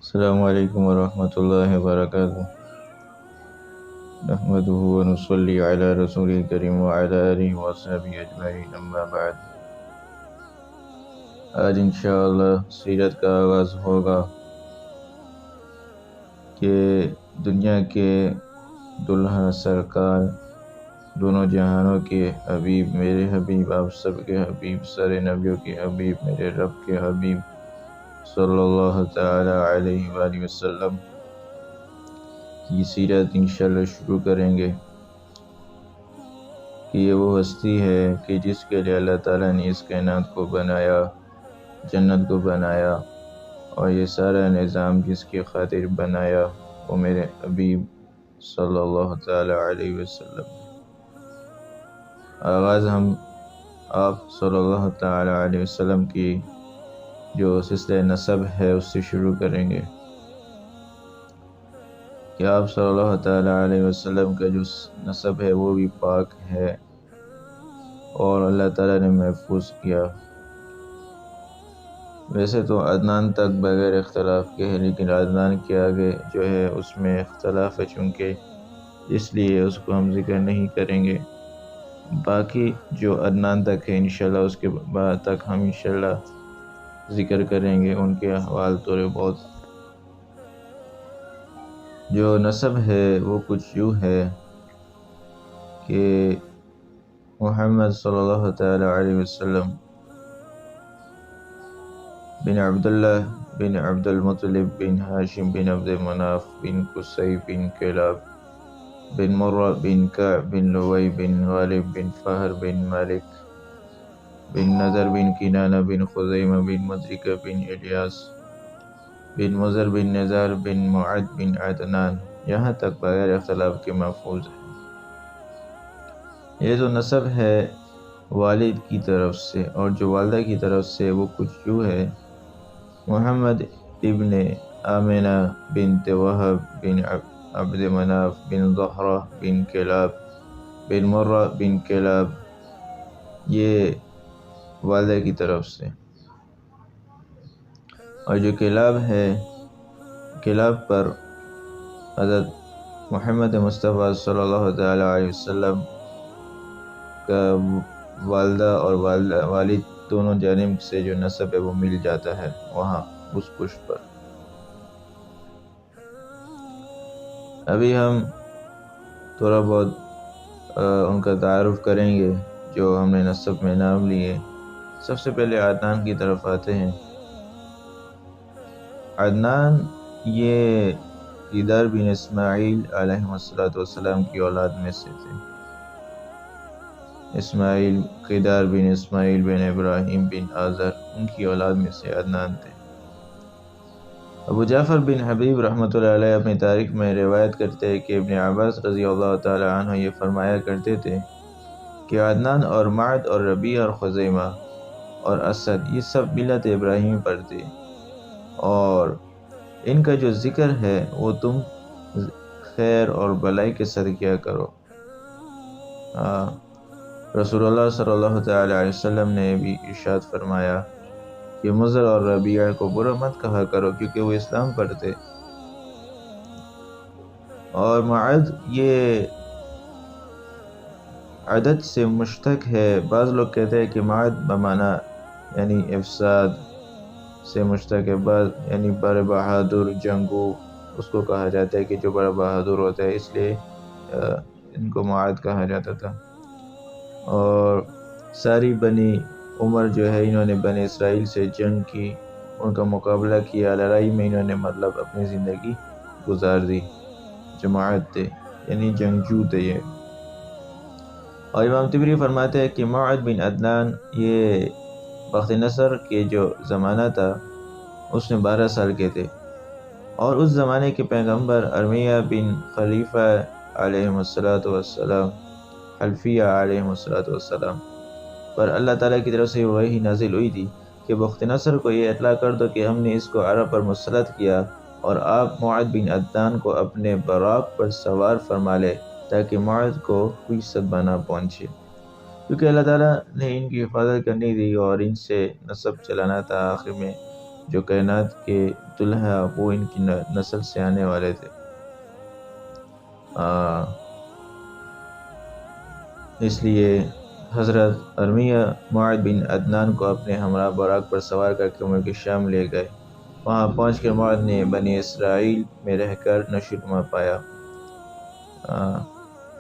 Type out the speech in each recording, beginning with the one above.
السلام علیکم ورحمۃ اللہ وبرکاتہ۔ نحمدہ ونصلی علی رسول کریم وعلی آلہ وصحبہ اجمعین، اما بعد۔ آج انشاءاللہ سیرت کا آغاز ہوگا کہ دنیا کے دلہا سرکار، دونوں جہانوں کے حبیب، میرے حبیب، آپ سب کے حبیب، سارے نبیوں کے حبیب، میرے رب کے حبیب صلی اللہ تعالی علیہ وآلہ وسلم کی سیرت انشاءاللہ شروع کریں گے کہ یہ وہ ہستی ہے کہ جس کے لیے اللہ تعالیٰ نے اس کائنات کو بنایا، جنت کو بنایا، اور یہ سارا نظام جس کی خاطر بنایا وہ میرے حبیب صلی اللہ تعالی علیہ وسلم۔ آغاز ہم آپ صلی اللہ تعالی علیہ وسلم کی جو سلسلہ نسب ہے اس سے شروع کریں گے کہ آپ صلی اللہ تعالی علیہ وسلم کا جو نسب ہے وہ بھی پاک ہے اور اللہ تعالیٰ نے محفوظ کیا۔ ویسے تو عدنان تک بغیر اختلاف کے ہے، لیکن عدنان کے آگے جو ہے اس میں اختلاف ہے، چونکہ اس لیے اس کو ہم ذکر نہیں کریں گے۔ باقی جو عدنان تک ہے انشاءاللہ اس کے بعد تک ہم انشاءاللہ ذکر کریں گے ان کے احوال تھوڑے بہت۔ جو نسب ہے وہ کچھ یوں ہے کہ محمد صلی اللہ تعالی علیہ وسلم بن عبداللہ بن عبد المطلب بن ہاشم بن عبد مناف بن قصی بن کلاب بن مرہ بن کعب بن لوی بن غالب بن فہر بن مالک بن نذر بن کنانہ بن خزیمہ بن مدرکہ بن الیاس بن مضر بن نزار بن معد بن عدنان، یہاں تک بغیر اختلاف کے محفوظ ہے۔ یہ جو نسب ہے والد کی طرف سے اور جو والدہ کی طرف سے وہ کچھ یوں ہے: محمد ابن آمنہ بنت وہب بن عبد مناف بن زہرہ بن کلاب بن مرہ بن کلاب، یہ والدہ کی طرف سے۔ اور جو کلاب ہے، کلاب پر حضرت محمد مصطفیٰ صلی اللہ تعالی علیہ وسلم کا والدہ اور والد دونوں جانب سے جو نسب ہے وہ مل جاتا ہے وہاں اس پشت پر۔ ابھی ہم تھوڑا بہت ان کا تعارف کریں گے جو ہم نے نسب میں نام لیے۔ سب سے پہلے عدنان کی طرف آتے ہیں۔ عدنان یہ قیدار بن اسماعیل علیہ السلام کی اولاد میں سے تھے۔ اسماعیل، قیدار بن اسماعیل بن ابراہیم بن آزر، ان کی اولاد میں سے عدنان تھے۔ ابو جعفر بن حبیب رحمۃ اللہ علیہ اپنی تاریخ میں روایت کرتے ہیں کہ ابن عباس رضی اللہ تعالی عنہ یہ فرمایا کرتے تھے کہ عدنان اور معد اور ربیع اور خزیمہ اور اسد یہ سب ملت ابراہیم پر تھے، اور ان کا جو ذکر ہے وہ تم خیر اور بلائی کے ساتھ کیا کرو۔ رسول اللہ صلی اللہ تعالی علیہ وسلم نے بھی ارشاد فرمایا کہ مضر اور ربیع کو برا مت کہا کرو کیونکہ وہ اسلام پر تھے۔ اور معد یہ عدد سے مشتق ہے۔ بعض لوگ کہتے ہیں کہ معد بمعنی یعنی افساد سے مشتق ہے، بعض یعنی بڑے بہادر جنگو اس کو کہا جاتا ہے کہ جو بڑا بہادر ہوتا ہے، اس لیے ان کو معد کہا جاتا تھا۔ اور ساری بنی عمر جو ہے انہوں نے بنی اسرائیل سے جنگ کی، ان کا مقابلہ کیا، لڑائی میں انہوں نے اپنی زندگی گزار دی۔ جماعت تھے یعنی جنگجو تھے یہ۔ اور امام طبری فرماتے ہیں کہ معد بن عدنان یہ بخت نصر کے جو زمانہ تھا اس میں 12 سال کے تھے، اور اس زمانے کے پیغمبر ارمیہ بن خلیفہ علیہ السلام، حلفیہ علیہ السلام پر اللہ تعالیٰ کی طرف سے وحی نازل ہوئی تھی کہ بخت نصر کو یہ اطلاع کر دو کہ ہم نے اس کو عرب پر مسلط کیا، اور آپ معد بن عدنان کو اپنے براق پر سوار فرما لے تاکہ معد کو کوئی صدمہ نہ پہنچے، کیونکہ اللہ تعالیٰ نے ان کی حفاظت کرنی تھی اور ان سے نسب چلانا تھا۔ آخر میں جو کائنات کے دلہا وہ ان کی نسل سے آنے والے تھے۔ اس لیے حضرت ارمیہ معاذ بن عدنان کو اپنے ہمراہ براق پر سوار کر کے ملک شام لے گئے۔ وہاں پہنچ کر معاذ نے بنی اسرائیل میں رہ کر نشو و نما پایا،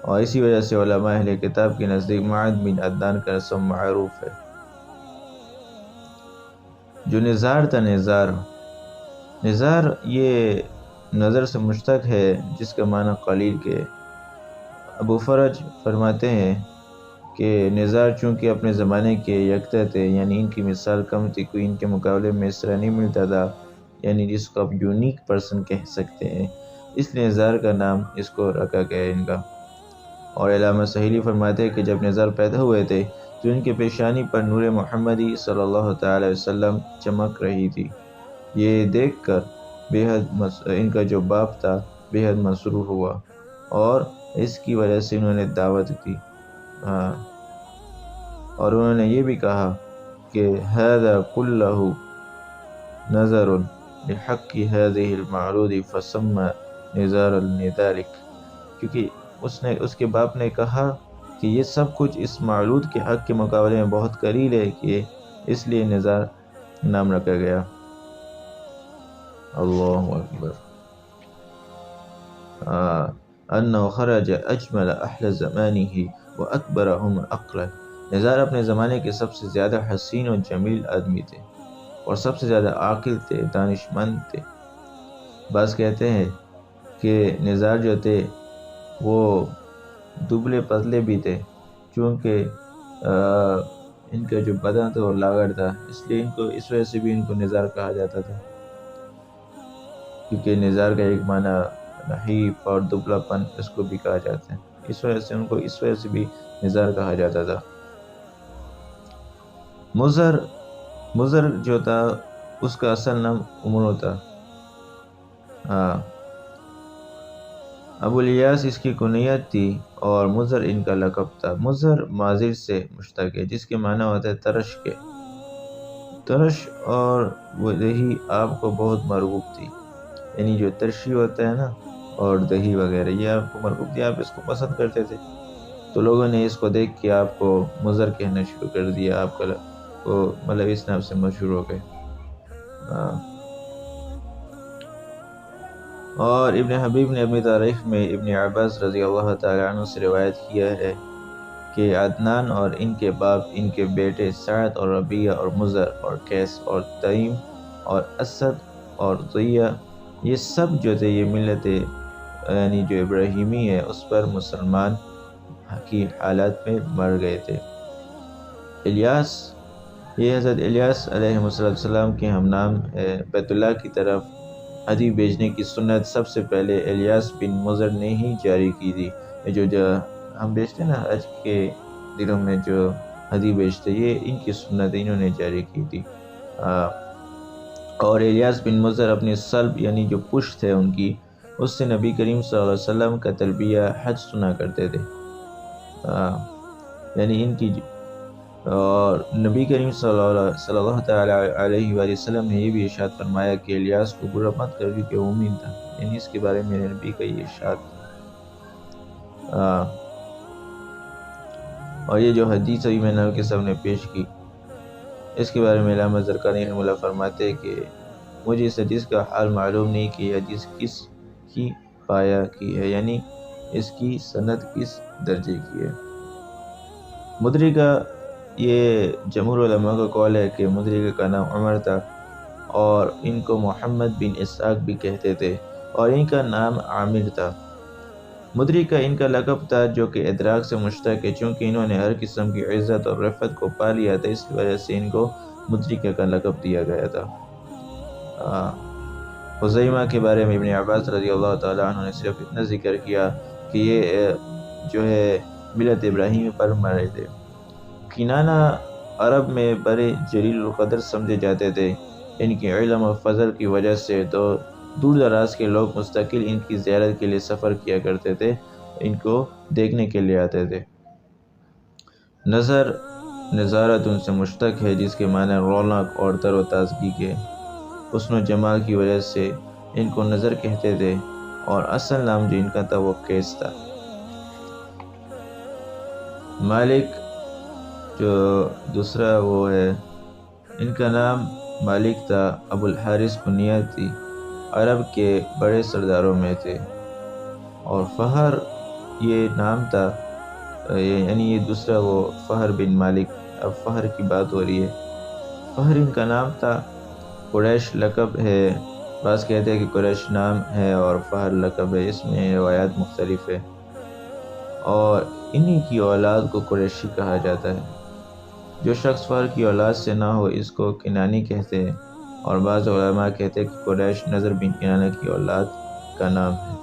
اور اسی وجہ سے علماء اہل کتاب کے نزدیک معاذ بن عدنان کا اسم معروف ہے۔ جو نزار تھا، نزار یہ نظر سے مشتق ہے جس کا معنی قلیل کے۔ ابو فرج فرماتے ہیں کہ نزار چونکہ اپنے زمانے کے یکتا تھے، یعنی ان کی مثال کم تھی، کوئی ان کے مقابلے میں اس طرح نہیں ملتا تھا، یعنی جس کو آپ یونیک پرسن کہہ سکتے ہیں، اس لیے نزار کا نام اس کو رکھا گیا ان کا۔ اور علامہ سہیلی فرماتے ہیں کہ جب نزار پیدا ہوئے تھے تو ان کے پیشانی پر نور محمدی صلی اللہ تعالی علیہ وسلم چمک رہی تھی۔ یہ دیکھ کر ان کا جو باپ تھا بے حد مسرور ہوا، اور اس کی وجہ سے انہوں نے دعوت دی، اور انہوں نے یہ بھی کہا کہ هذا كله نظر لحق هذه المعروض فسمى نزار لذلك، کیونکہ اس کے باپ نے کہا کہ یہ سب کچھ اس معروض کے حق کے مقابلے میں بہت قلیل ہے، کہ اس لیے نزار نام رکھا گیا۔ اللہ اکبر۔ انه خرج اجمل اہل زمانه واکبرهم عقلا، نزار اپنے زمانے کے سب سے زیادہ حسین و جمیل آدمی تھے، اور سب سے زیادہ عاقل تھے، دانش مند تھے۔ بعض کہتے ہیں کہ نزار جو تھے وہ دبلے پتلے بھی تھے، چونکہ ان کا جو بدن تھا وہ لاغر تھا، اس لیے اس وجہ سے بھی ان کو نزار کہا جاتا تھا، کیونکہ نزار کا ایک معنی نحیف اور دبلا پن اس کو بھی کہا جاتا ہے، اس وجہ سے ان کو اس وجہ سے بھی نزار کہا جاتا تھا۔ مضر جو تھا اس کا اصل نام عمرو تھا۔ ابو الیاس اس کی کنیت تھی اور مضر ان کا لقب تھا۔ مضر ماضر سے مشتق ہے جس کے معنی ہوتا ہے ترش کے۔ ترش اور وہ دہی آپ کو بہت مرغوب تھی، یعنی جو ترشی ہوتا ہے نا اور دہی وغیرہ یہ آپ کو مرغوب تھی، آپ اس کو پسند کرتے تھے، تو لوگوں نے اس کو دیکھ کے آپ کو مضر کہنا شروع کر دیا، آپ کو مطلب اس نام سے مشہور ہو گئے۔ اور ابن حبیب نے اپنی تاریخ میں ابن عباس رضی اللہ تعالی عنہ سے روایت کیا ہے کہ عدنان اور ان کے باپ، ان کے بیٹے سعد اور ربیہ اور مضر اور قیس اور تیم اور اسد اور ضیہ، یہ سب جو تھے یہ ملت یعنی جو ابراہیمی ہے اس پر مسلمان کی حالات میں مر گئے تھے۔ الیاس، یہ حضرت الیاس علیہ السلام کے ہم نام ہے۔ بیت اللہ کی طرف ہدی بھیجنے کی سنت سب سے پہلے الیاس بن مضر نے ہی جاری کی تھی۔ جو ہم بیچتے ہیں نا حج کے دنوں میں جو ہدی بیچتے، یہ ان کی سنت انہوں نے جاری کی تھی۔ اور الیاس بن مضر اپنی صلب یعنی جو پشت ہے ان کی، اس سے نبی کریم صلی اللہ علیہ وسلم کا تلبیہ حج سنا کرتے تھے، یعنی ان کی اور نبی کریم صلی اللہ تعالی علیہ وآلہ وسلم نے یہ بھی ارشاد فرمایا کہ الیاس کو برا مت کر کیونکہ وہ مومن تھا، یعنی اس کے بارے میں نبی کا یہ ارشاد تھا۔ اور یہ جو حدیث ابھی میں نے کے سامنے پیش کی، اس کے بارے میں علامہ زرقانی رحمہ اللہ فرماتے ہیں کہ مجھے اس حدیث کا حال معلوم نہیں کہ یہ حدیث کس کی پایا کی ہے، یعنی اس کی سند کس درجے کی ہے۔ مدری کا یہ جمہور علماء کا قول ہے کہ مدری کا نام عمر تھا، اور ان کو محمد بن اسحاق بھی کہتے تھے، اور ان کا نام عامر تھا۔ مدری کا ان کا لقب تھا جو کہ ادراک سے مشتق ہے، چونکہ انہوں نے ہر قسم کی عزت اور رفعت کو پا لیا تھا، اس وجہ سے ان کو مدرکہ کا لقب دیا گیا تھا۔ خزیمہ کے بارے میں ابن عباس رضی اللہ تعالیٰ عنہ نے صرف اتنا ذکر کیا کہ یہ جو ہے ملت ابراہیم پر مرے تھے۔ کنانہ عرب میں بڑے جلیل القدر سمجھے جاتے تھے، ان کے علم و فضل کی وجہ سے تو دور دراز کے لوگ مستقل ان کی زیارت کے لیے سفر کیا کرتے تھے، ان کو دیکھنے کے لیے آتے تھے۔ نظارت ان سے مشتق ہے جس کے معنی رونق اور تر و تازگی کے۔ حسن و جمال کی وجہ سے ان کو نظر کہتے تھے، اور اصل نام جو ان کا تھا وہ قیس تھا۔ مالک جو دوسرا وہ ہے، ان کا نام مالک تھا، ابو الحارث کنیہ تھی، عرب کے بڑے سرداروں میں تھے، اور فہر یہ نام تھا، یعنی یہ دوسرا وہ فہر بن مالک، اب فہر کی بات ہو رہی ہے۔ فہر ان کا نام تھا، قریش لقب ہے، بعض کہتے ہیں کہ قریش نام ہے اور فہر لقب ہے، اس میں روایات مختلف ہے، اور انہی کی اولاد کو قریشی کہا جاتا ہے۔ جو شخص فہر کی اولاد سے نہ ہو اس کو کنانی کہتے ہیں، اور بعض علماء کہتے ہیں کہ قریش نضر بن کنانہ کی اولاد کا نام ہے۔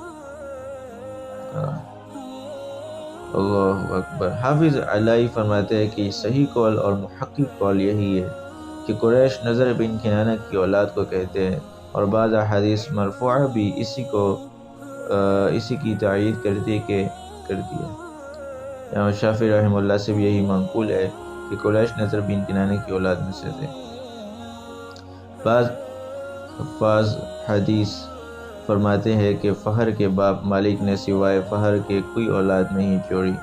اللہ اکبر۔ حافظ علائی فرماتے ہیں کہ صحیح قول اور محقق قول یہی ہے کہ قریش نضر بن کنانہ کی اولاد کو کہتے ہیں، اور بعض احادیث مرفوعہ بھی اسی کی تائید کرتی ہے۔ امام شافعی رحمہ اللہ سے بھی یہی منقول ہے کہ قریش نضر بن کنانہ کی اولاد میں سے تھے۔ بعض حفاظ حدیث فرماتے ہیں کہ فہر کے باپ مالک نے سوائے فہر کے کوئی اولاد نہیں چھوڑی،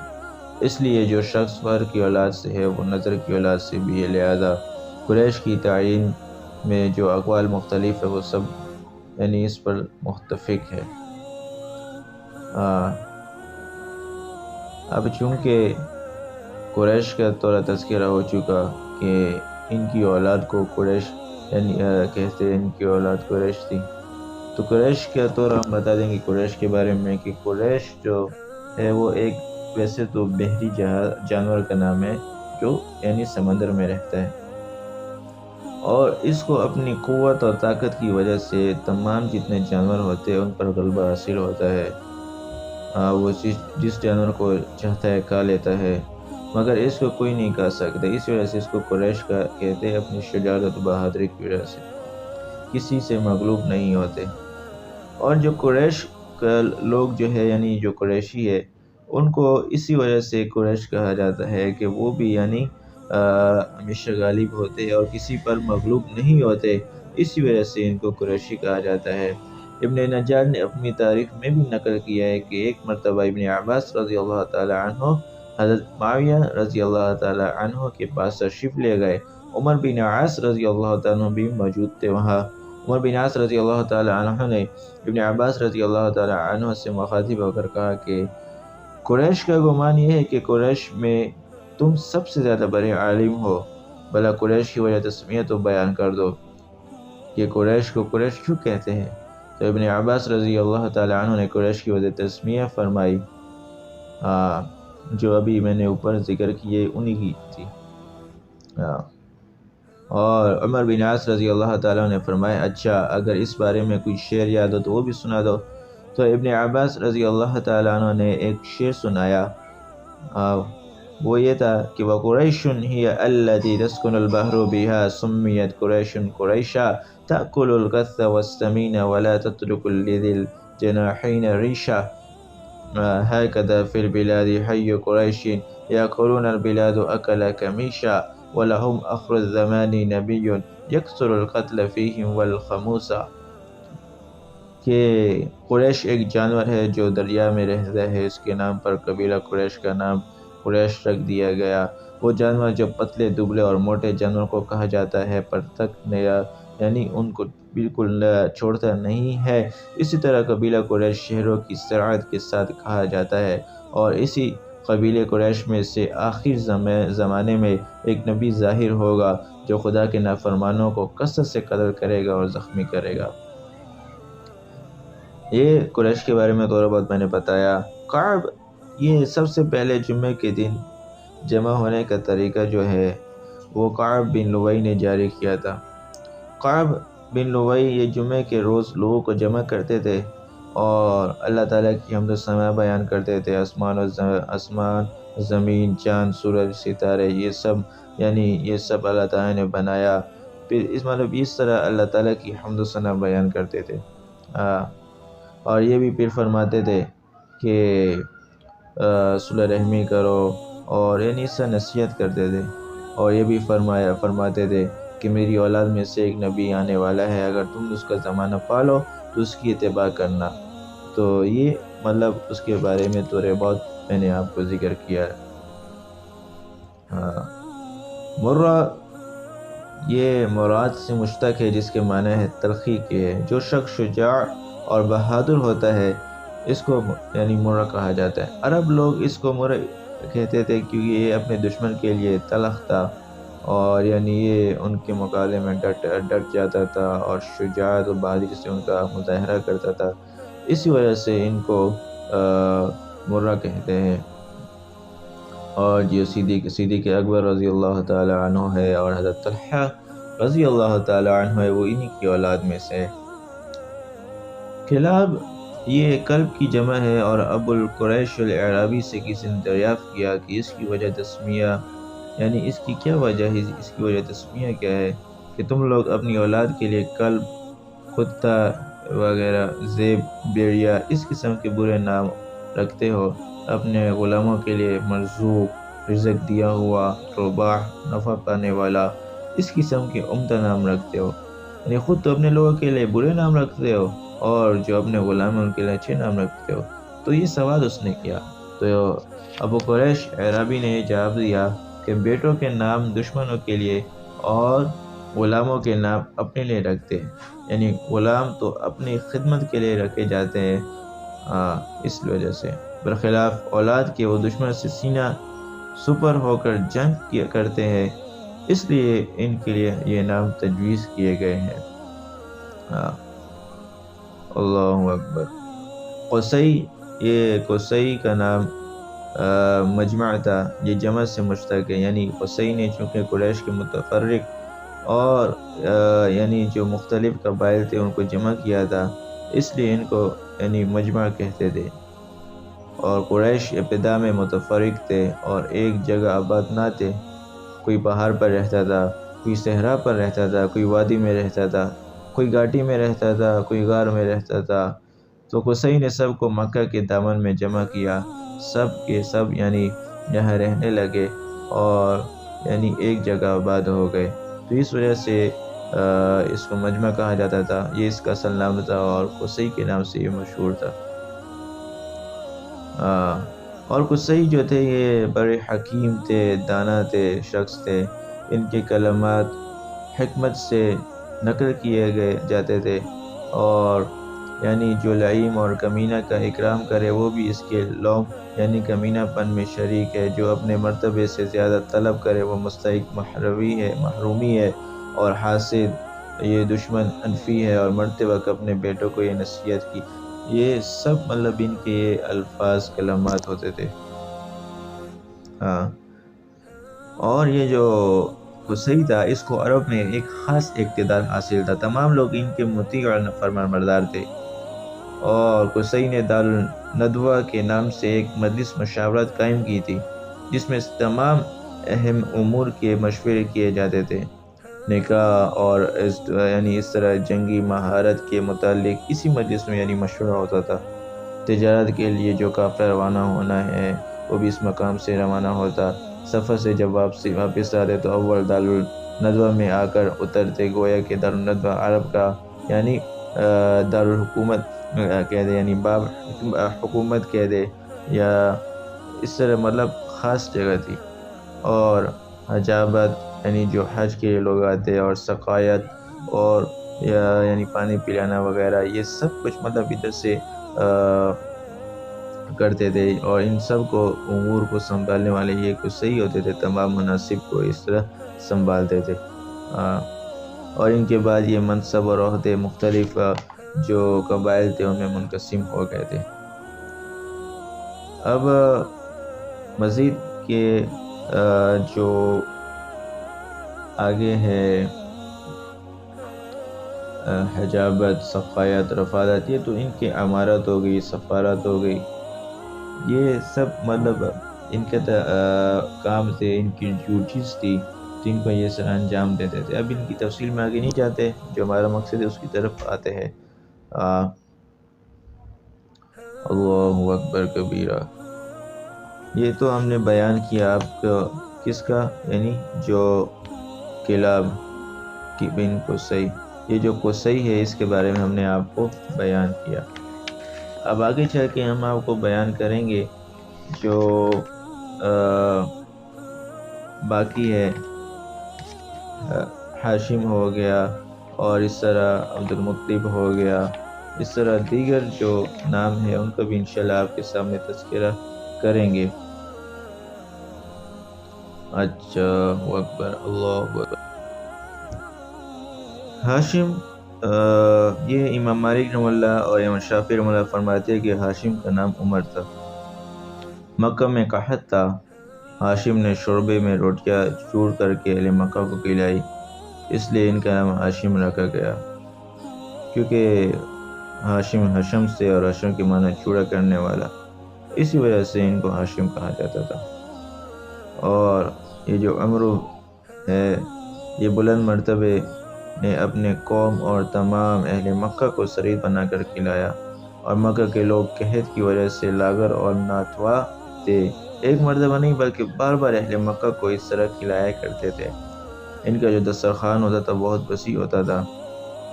اس لیے جو شخص فہر کی اولاد سے ہے وہ نضر کی اولاد سے بھی ہے، لہذا قریش کی تعین میں جو اقوال مختلف ہے وہ سب یعنی اس پر متفق ہے۔ اب چونکہ قریش کا تھوڑا تذکرہ ہو چکا کہ ان کی اولاد کو قریش یعنی کہتے ہیں، ان کی اولاد قریش تھی، تو قریش کا تھوڑا ہم بتا دیں گے قریش کے بارے میں کہ قریش جو ہے وہ ایک ویسے تو بحری جانور کا نام ہے جو یعنی سمندر میں رہتا ہے، اور اس کو اپنی قوت اور طاقت کی وجہ سے تمام جتنے جانور ہوتے ہیں ان پر غلبہ حاصل ہوتا ہے۔ وہ جس جانور کو چاہتا ہے کھا لیتا ہے، مگر اس کو کوئی نہیں کھا سکتا، اس وجہ سے اس کو قریش کا کہتے ہیں، اپنی شجاعت و بہادری کی وجہ سے کسی سے مغلوب نہیں ہوتے۔ اور جو قریش کا لوگ جو ہے یعنی جو قریشی ہے ان کو اسی وجہ سے قریش کہا جاتا ہے کہ وہ بھی یعنی ہمیشہ غالب ہوتے اور کسی پر مغلوب نہیں ہوتے، اسی وجہ سے ان کو قریشی کہا جاتا ہے۔ ابن نجار نے اپنی تاریخ میں بھی نقل کیا ہے کہ ایک مرتبہ ابن عباس رضی اللہ تعالی عنہ حضرت معاویہ رضی اللہ تعالی عنہ کے پاس تشریف لے گئے۔ عمر بن عاص رضی اللہ تعالی عنہ بھی موجود تھے وہاں۔ عمر بن عاص رضی اللہ تعالی عنہ نے ابن عباس رضی اللہ تعالی عنہ سے مخاطب ہو کر کہا کہ قریش کا گمان یہ ہے کہ قریش میں تم سب سے زیادہ بڑے عالم ہو، بھلا قریش کی وجہ تسمیہ تو بیان کر دو کہ قریش کو قریش کیوں کہتے ہیں۔ تو ابن عباس رضی اللہ تعالی عنہ نے قریش کی وجہ تسمیہ فرمائی، جو ابھی میں نے اوپر ذکر کیے انہی کی تھی۔ اور عمر بن عاص رضی اللہ تعالیٰ نے فرمایا اچھا اگر اس بارے میں کوئی شعر یاد ہو تو وہ بھی سنا دو۔ تو ابن عباس رضی اللہ تعالیٰ عنہ نے ایک شعر سنایا، وہ یہ تھا کہ وَقُرَيْشٌ هِيَ الَّتِي تَسْكُنُ الْبَحْرُ بِهَا سُمِّيَتْ قُرَيْشٌ قُرَيْشًا تَأْكُلُ الْكَثَّ وَالسَّمِينَ وَلَا تَتْرُكُ لِذِي الْجَنَاحَيْنِ رِيشًا هكذا في البلاد حي قريش يأكلون البلاد أكل كميشا ولهم آخر الزمان نبي يكثر القتل فيهم والخموسا، کہ قریش ایک جانور ہے جو دریا میں رہتا ہے، اس کے نام پر قبیلہ قریش کا نام قریش رکھ دیا گیا۔ وہ جانور جو پتلے دبلے اور موٹے جانور کو کہا جاتا ہے پر تک نیا یعنی ان کو بالکل چھوڑتا نہیں ہے، اسی طرح قبیلہ قریش شہروں کی سرعت کے ساتھ کہا جاتا ہے، اور اسی قبیلہ قریش میں سے آخر زمانے میں ایک نبی ظاہر ہوگا جو خدا کے نافرمانوں کو کثرت سے قتل کرے گا اور زخمی کرے گا۔ یہ قریش کے بارے میں تھوڑا بہت میں نے بتایا۔ کعب، یہ سب سے پہلے جمعے کے دن جمع ہونے کا طریقہ جو ہے وہ کعب بن لوئی نے جاری کیا تھا۔ کعب بن لوئی یہ جمعے کے روز لوگوں کو جمع کرتے تھے اور اللہ تعالیٰ کی حمد و ثنا بیان کرتے تھے۔ آسمان، زمین، چاند، سورج، ستارے، یہ سب اللہ تعالیٰ نے بنایا، پھر اس طرح اللہ تعالیٰ کی حمد و ثنا بیان کرتے تھے، اور یہ بھی پھر فرماتے تھے کہ صلح رحمی کرو، اور اس سے نصیحت کرتے تھے، اور یہ بھی فرماتے تھے کہ میری اولاد میں سے ایک نبی آنے والا ہے، اگر تم اس کا زمانہ پالو تو اس کی اتباع کرنا۔ تو یہ مطلب اس کے بارے میں تھوڑے بہت میں نے آپ کو ذکر کیا ہے۔ ہاں، مرہ یہ مراد سے مشتق ہے، جس کے معنی ہے تلخی کے ہے۔ جو شخص شجاع اور بہادر ہوتا ہے اس کو یعنی مرہ کہا جاتا ہے۔ عرب لوگ اس کو مرہ کہتے تھے کیونکہ یہ اپنے دشمن کے لیے تلخ تھا، اور یعنی یہ ان کے مقابلے میں ڈٹ جاتا تھا اور شجاعت و بہادری سے ان کا مظاہرہ کرتا تھا، اسی وجہ سے ان کو مرہ کہتے ہیں۔ اور جو صدیق اکبر رضی اللہ تعالی عنہ ہے اور حضرت طلحہ رضی اللہ تعالی عنہ ہے، وہ انہی کی اولاد میں سے ہے۔ کلاب یہ کلب کی جمع ہے، اور ابو القریش الاعرابی سے کسی نے دریافت کیا کہ اس کی وجہ تسمیہ یعنی اس کی کیا وجہ ہے، اس کی وجہ تسمیہ کیا ہے کہ تم لوگ اپنی اولاد کے لیے کلب، کتا وغیرہ، زیب، بیڑیا اس قسم کے برے نام رکھتے ہو، اپنے غلاموں کے لیے مرزوق، رزق دیا ہوا، رباح، نفع پانے والا اس قسم کے عمدہ نام رکھتے ہو، یعنی خود تو اپنے لوگوں کے لیے برے نام رکھتے ہو اور جو اپنے غلاموں کے لیے اچھے نام رکھتے ہو۔ تو یہ سوال اس نے کیا، تو ابو قریش اعرابی نے یہ جواب دیا کہ بیٹوں کے نام دشمنوں کے لیے اور غلاموں کے نام اپنے لیے رکھتے ہیں، یعنی غلام تو اپنی خدمت کے لیے رکھے جاتے ہیں، اس وجہ سے۔ برخلاف اولاد کے وہ دشمن سے سینہ سپر ہو کر جنگ کرتے ہیں، اس لیے ان کے لیے یہ نام تجویز کیے گئے ہیں۔ اللہ اکبر۔ قصی کا نام مجمع تھا، یہ جمع سے مشتق ہے، یعنی قصی نے چونکہ قریش کے متفرق اور یعنی جو مختلف قبائل تھے ان کو جمع کیا تھا، اس لیے ان کو یعنی مجمع کہتے تھے۔ اور قریش ابتدا میں متفرق تھے اور ایک جگہ آباد نہ تھے، کوئی پہاڑ پر رہتا تھا، کوئی صحرا پر رہتا تھا، کوئی وادی میں رہتا تھا، کوئی گھاٹی میں رہتا تھا، کوئی غار میں رہتا تھا۔ تو قصی نے سب کو مکہ کے دامن میں جمع کیا، سب کے سب یعنی یہاں رہنے لگے اور یعنی ایک جگہ آباد ہو گئے، تو اس وجہ سے اس کو مجمع کہا جاتا تھا، یہ اس کا اصل نام تھا اور قصی کے نام سے یہ مشہور تھا۔ اور قصی جو تھے یہ بڑے حکیم تھے، دانا تھے، شخص تھے، ان کے کلمات حکمت سے نقل کیے گئے جاتے تھے، اور یعنی جو لعیم اور کمینہ کا اکرام کرے وہ بھی اس کے لوم یعنی کمینہ پن میں شریک ہے، جو اپنے مرتبے سے زیادہ طلب کرے وہ مستحق محرومی ہے، اور حاسد یہ دشمن انفی ہے، اور مرتے وقت اپنے بیٹوں کو یہ نصیحت کی، یہ سب مطلب ان کے یہ الفاظ کلمات ہوتے تھے۔ اور یہ جو قصی تھا اس کو عرب میں ایک خاص اقتدار حاصل تھا، تمام لوگ ان کے مطیع اور فرمان بردار تھے، اور قصی نے دار الندوہ کے نام سے ایک مجلس مشاورت قائم کی تھی، جس میں تمام اہم امور کے مشورے کیے جاتے تھے، نکاح اور یعنی اس طرح جنگی مہارت کے متعلق اسی مجلس میں یعنی مشورہ ہوتا تھا۔ تجارت کے لیے جو قافلہ روانہ ہونا ہے وہ بھی اس مقام سے روانہ ہوتا، سفر سے جب واپس آتے تو اول دار الندوہ میں آ کر اترتے، گویا کہ دار الندوہ عرب کا یعنی دارالحکومت کہہ دے، یعنی باب حکومت کہہ دے، یا اس طرح مطلب خاص جگہ تھی۔ اور حجابت یعنی جو حج کے لوگ آتے اور سقایت اور یعنی پانی پلانا وغیرہ یہ سب کچھ مطلب ادھر سے کرتے تھے، اور ان سب کو امور کو سنبھالنے والے یہ قصی ہوتے تھے، تمام مناصب کو اس طرح سنبھالتے تھے۔ اور ان کے بعد یہ منصب اور عہدے مختلف جو قبائل تھے ان میں منقسم ہو گئے تھے۔ اب مزید کے جو آگے ہے حجابت، سقایت، رفادت، یہ تو ان کی عمارت ہو گئی، سفارت ہو گئی، یہ سب مطلب ان کے کام تھے، ان کی ڈیوٹیز تھی جن کو یہ سر انجام دیتے تھے۔ اب ان کی تفصیل میں آگے نہیں جاتے، جو ہمارا مقصد ہے اس کی طرف آتے ہیں۔ اللہ اکبر کبیرہ۔ یہ تو ہم نے بیان کیا آپ کو کس کا، یعنی جو کلاب کی بن قصی، یہ جو قصی ہے اس کے بارے میں ہم نے آپ کو بیان کیا۔ اب آگے چل کے ہم آپ کو بیان کریں گے جو باقی ہے، ہاشم ہو گیا اور اس طرح عبد المطلب ہو گیا، اس طرح دیگر جو نام ہیں ان کا بھی انشاءاللہ آپ کے سامنے تذکرہ کریں گے۔ اچھا اکبر، اللہ اکبر۔ ہاشم، یہ امام مالک رحمہ اللہ اور امام شافعی رحمہ اللہ فرماتے ہیں کہ ہاشم کا نام عمر تھا۔ مکہ میں قحط تھا، ہاشم نے شوربے میں روٹیاں چور کر کے اہل مکہ کو کھلائی، اس لیے ان کا نام ہاشم رکھا گیا، کیونکہ ہاشم حشم سے اور حشم کے معنی چوڑا کرنے والا، اسی وجہ سے ان کو ہاشم کہا جاتا تھا۔ اور یہ جو عمر ہے یہ بلند مرتبے نے اپنے قوم اور تمام اہل مکہ کو شریک بنا کر کھلایا، اور مکہ کے لوگ قحط کی وجہ سے لاغر اور ناتواں تھے، ایک مرتبہ نہیں بلکہ بار بار اہل مکہ کو اس طرح کھلایا کرتے تھے۔ ان کا جو دسترخوان ہوتا تھا بہت وسیع ہوتا تھا،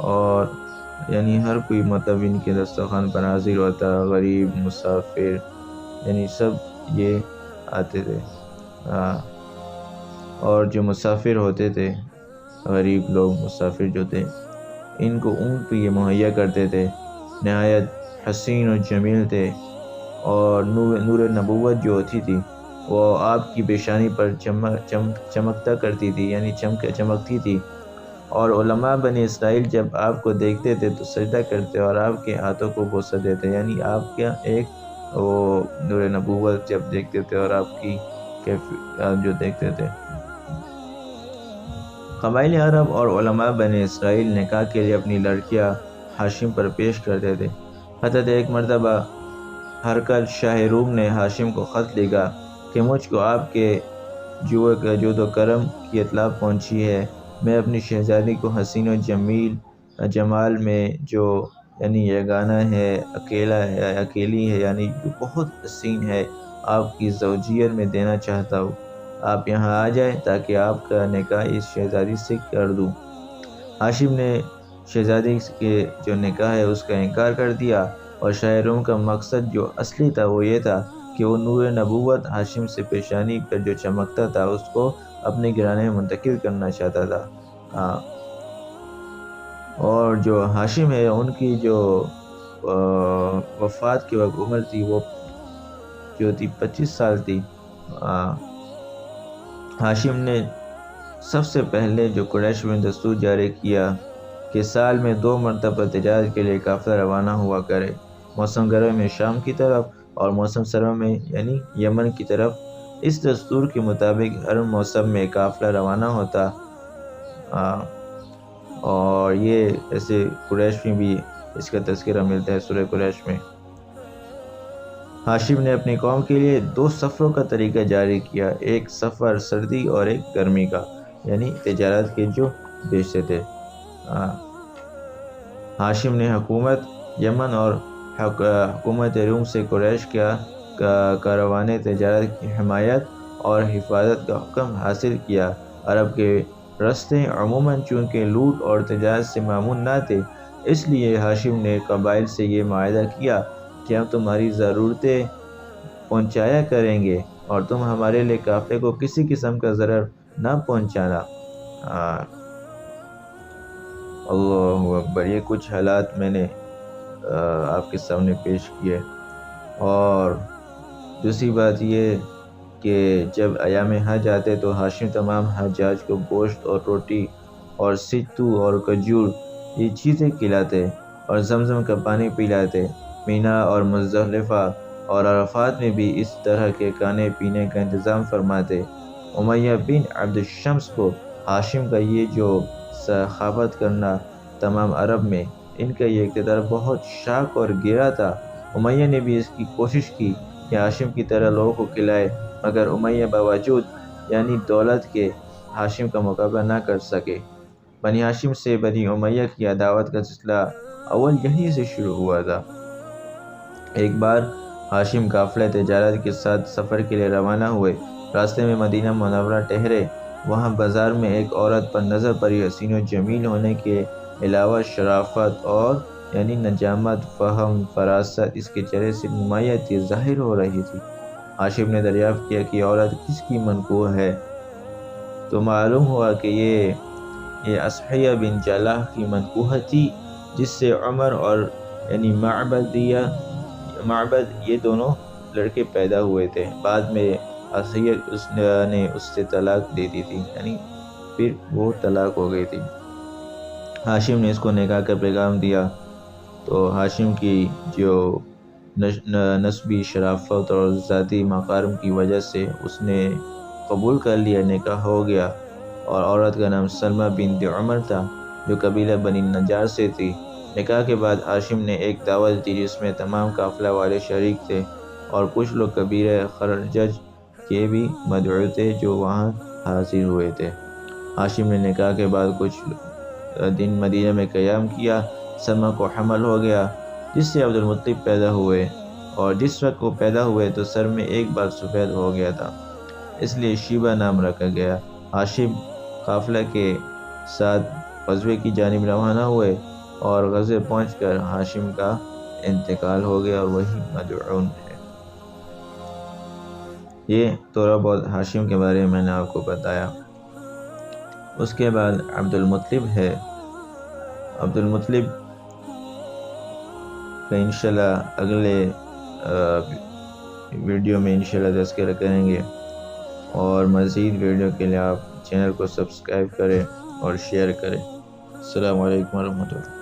اور یعنی ہر کوئی مطلب ان کے دسترخوان پر حاضر ہوتا، غریب، مسافر، یعنی سب یہ آتے تھے۔ اور جو مسافر ہوتے تھے، غریب لوگ مسافر جو تھے، ان کو اونٹ بھی یہ مہیا کرتے تھے، نہایت حسین و جمیل تھے، اور نور نبوت جو ہوتی تھی وہ آپ کی پیشانی پر چمکتا کرتی تھی، یعنی چمکتی تھی، اور علماء بنی اسرائیل جب آپ کو دیکھتے تھے تو سجدہ کرتے اور آپ کے ہاتھوں کو بوسہ دیتے، یعنی آپ کا ایک وہ نور نبوت جب دیکھتے تھے اور آپ کی کیفیت جو دیکھتے تھے۔ قبائل عرب اور علماء بنی اسرائیل نکاح کے لیے اپنی لڑکیاں ہاشم پر پیش کرتے تھے۔ حتیٰ ایک مرتبہ ہرقل شاہ روم نے ہاشم کو خط لکھا کہ مجھ کو آپ کے جود و کرم کی اطلاع پہنچی ہے، میں اپنی شہزادی کو حسین و جمال میں جو یعنی یگانہ ہے، اکیلی ہے، یعنی جو بہت حسین ہے، آپ کی زوجیت میں دینا چاہتا ہوں، آپ یہاں آ جائیں تاکہ آپ کا نکاح اس شہزادی سے کر دوں۔ ہاشم نے شہزادی کے جو نکاح ہے اس کا انکار کر دیا، اور شاہ روم کا مقصد جو اصلی تھا وہ یہ تھا کہ وہ نور نبوت ہاشم سے پیشانی پر جو چمکتا تھا اس کو اپنے گھرانے میں منتقل کرنا چاہتا تھا۔ اور جو ہاشم ہے ان کی جو وفات کے وقت عمر تھی وہ جو تھی 25 سال تھی۔ ہاشم نے سب سے پہلے جو قریش میں دستور جاری کیا کہ سال میں 2 مرتبہ تجارت کے لیے قافلہ روانہ ہوا کرے، موسم گرما میں شام کی طرف اور موسم سرما میں یعنی یمن کی طرف۔ اس دستور کے مطابق ہر موسم میں قافلہ روانہ ہوتا، اور یہ ایسے قریش میں بھی اس کا تذکرہ ملتا ہے سورہ قریش میں۔ ہاشم نے اپنی قوم کے لیے 2 سفروں کا طریقہ جاری کیا، ایک سفر سردی اور ایک گرمی کا، یعنی تجارت کے جو بیچتے تھے۔ ہاشم نے حکومت یمن اور حکومت روم سے قریش کا کاروان تجارت کی حمایت اور حفاظت کا حکم حاصل کیا۔ عرب کے راستے عموماً چونکہ لوٹ اور تجارت سے مامون نہ تھے، اس لیے ہاشم نے قبائل سے یہ معاہدہ کیا کہ ہم تمہاری ضرورتیں پہنچایا کریں گے اور تم ہمارے لیے قافلے کو کسی قسم کا ضرر نہ پہنچانا۔ اللہ اکبر، یہ کچھ حالات میں نے آپ کے سامنے پیش کیے۔ اور دوسری بات یہ کہ جب ایام حج آتے تو ہاشم تمام حجاج کو گوشت اور روٹی اور ستو اور کھجور یہ چیزیں کھلاتے اور زمزم کا پانی پلاتے۔ مینا اور مزدلفہ اور عرفات میں بھی اس طرح کے کھانے پینے کا انتظام فرماتے۔ امیہ بن عبد الشمس کو ہاشم کا یہ جو سخاوت کرنا تمام عرب میں ان کا یہ اقتدار بہت شاق اور گرا تھا۔ امیہ نے بھی اس کی کوشش کی کہ ہاشم کی طرح لوگوں کو کھلائے، مگر امیہ باوجود یعنی دولت کے ہاشم کا مقابلہ نہ کر سکے۔ بنی ہاشم سے بنی امیہ کی عداوت کا سلسلہ اول یہیں سے شروع ہوا تھا۔ ایک بار ہاشم قافلہ تجارت کے ساتھ سفر کے لیے روانہ ہوئے، راستے میں مدینہ منورہ ٹھہرے۔ وہاں بازار میں ایک عورت پر نظر پڑی، حسین و جمیل ہونے کے علاوہ شرافت اور یعنی نجامت، فہم، فراست اس کے چہرے سے نمایاں تھی، ظاہر ہو رہی تھی۔ ہاشم نے دریافت کیا کہ عورت کس کی منقوح ہے، تو معلوم ہوا کہ یہ اصحیہ بن جلاح کی منقوح تھی، جس سے عمر اور یعنی معبد یہ دونوں لڑکے پیدا ہوئے تھے۔ بعد میں اصحیہ نے اس سے طلاق دے دی تھی، یعنی پھر وہ طلاق ہو گئی تھی۔ ہاشم نے اس کو نکاح کا پیغام دیا، تو ہاشم کی جو نسبی شرافت اور ذاتی مقام کی وجہ سے اس نے قبول کر لیا، نکاح ہو گیا، اور عورت کا نام سلمہ بنت عمر تھا جو قبیلہ بنی نجار سے تھی۔ نکاح کے بعد ہاشم نے ایک دعوت دی جس میں تمام قافلہ والے شریک تھے اور کچھ لوگ قبیلہ خزرج کے بھی مدعو تھے جو وہاں حاضر ہوئے تھے۔ ہاشم نے نکاح کے بعد کچھ دن مدینہ میں قیام کیا۔ سلمہ کو حمل ہو گیا جس سے عبدالمطلب پیدا ہوئے، اور جس وقت وہ پیدا ہوئے تو سر میں ایک بال سفید ہو گیا تھا، اس لیے شیبہ نام رکھا گیا۔ ہاشم قافلہ کے ساتھ غزوے کی جانب روانہ ہوئے اور غزے پہنچ کر ہاشم کا انتقال ہو گیا اور وہی مدعون ہے۔ یہ تھوڑا بہت ہاشم کے بارے میں نے آپ کو بتایا۔ اس کے بعد عبدالمطلب ہے۔ عبدالمطلب کا انشاءاللہ اگلے ویڈیو میں انشاءاللہ تذکرہ کریں گے، اور مزید ویڈیو کے لیے آپ چینل کو سبسکرائب کریں اور شیئر کریں۔ السلام علیکم ورحمۃ اللہ۔